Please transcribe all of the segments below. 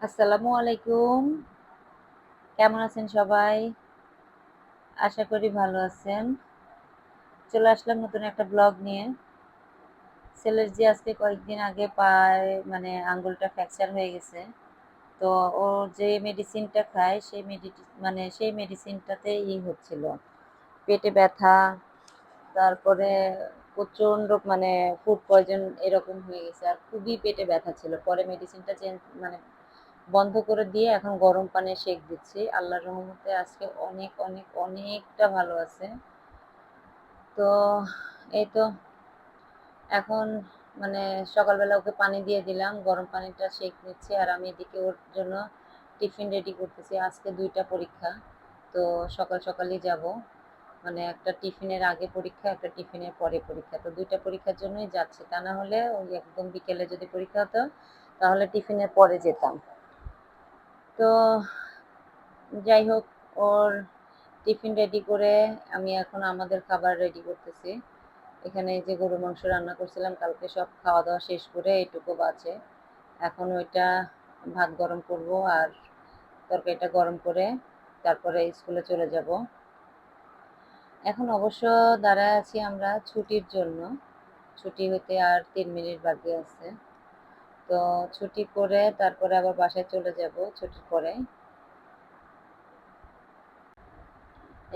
আসসালামু আলাইকুম। কেমন আছেন সবাই? আশা করি ভালো আছেন। চলে আসলাম নতুন একটা ব্লগ নিয়ে। ছেলের যে আজকে কয়েকদিন আগে পায়ে আঙ্গুলটা ফ্র্যাকচার হয়ে গেছে। তো ও যে মেডিসিনটা খায় সেই মেডিসিনটাতে হচ্ছিল। পেটে ব্যথা, তারপরে প্রচণ্ড ফুড পয়জন এরকম হয়ে গেছে। আর খুবই পেটে ব্যথা ছিল। পরে মেডিসিনটা মানে বন্ধ করে দিয়ে এখন গরম পানির সেঁক দিচ্ছি। আল্লাহর রহমতে আজকে অনেকটা ভালো আছে। তো এই তো এখন মানে সকালবেলা ওকে পানি দিয়ে দিলাম, গরম পানিটা সেঁক নিচ্ছি আর আমি এদিকে ওর জন্য টিফিন রেডি করতেছি। আজকে ২ টা পরীক্ষা। তো সকালই যাবো। একটা টিফিনের আগে পরীক্ষা, একটা টিফিনের পরে পরীক্ষা। তো ২ টা পরীক্ষার জন্যই যাচ্ছি। তা না হলে ওই একদম বিকেলে যদি পরীক্ষা হতো তাহলে টিফিনের পরে যেতাম। তো যাই হোক, ওর টিফিন রেডি করে আমি এখন আমাদের খাবার রেডি করতেছি। এখানে এই যে গরুর মাংস রান্না করছিলাম কালকে, সব খাওয়া দাওয়া শেষ করে এইটুকু বাঁচে। এখন ওইটা ভাত গরম করব আর তরকারিটা গরম করে তারপরে স্কুলে চলে যাব। এখন অবশ্য দাঁড়ায় আছি আমরা ছুটির জন্য। ছুটি হতে আর ৩ মিনিট বাকি আছে। তো ছুটি করে তারপরে আবার বাসায় চলে যাব ছুটির পরে।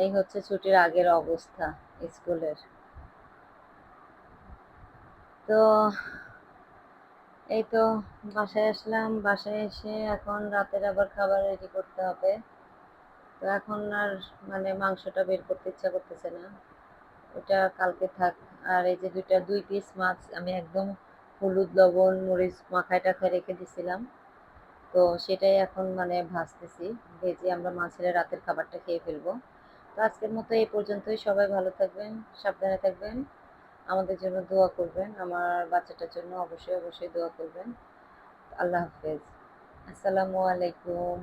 এই হচ্ছে ছুটির আগের অবস্থা স্কুলের। তো এই তো বাসায় আসলাম। বাসায় এসে এখন রাতের আবার খাবার রেডি করতে হবে। তো এখন আর মাংসটা বের করতে ইচ্ছা করতেছে না। ওটা কালকে থাক। আর এই যে ২ পিস মাছ আমি একদম হলুদ, লবণ, মরিচ মাখায় রেখে দিছিলাম। তো সেটাই এখন ভাজতেছি। ভেজে আমরা মাছের রাতের খাবারটা খেয়ে ফেলবো। তো আজকের মতো এই পর্যন্তই। সবাই ভালো থাকবেন, সাবধানে থাকবেন। আমাদের জন্য দোয়া করবেন। আমার বাচ্চাটার জন্য অবশ্যই দোয়া করবেন। আল্লাহ হাফেজ। আসসালামু আলাইকুম।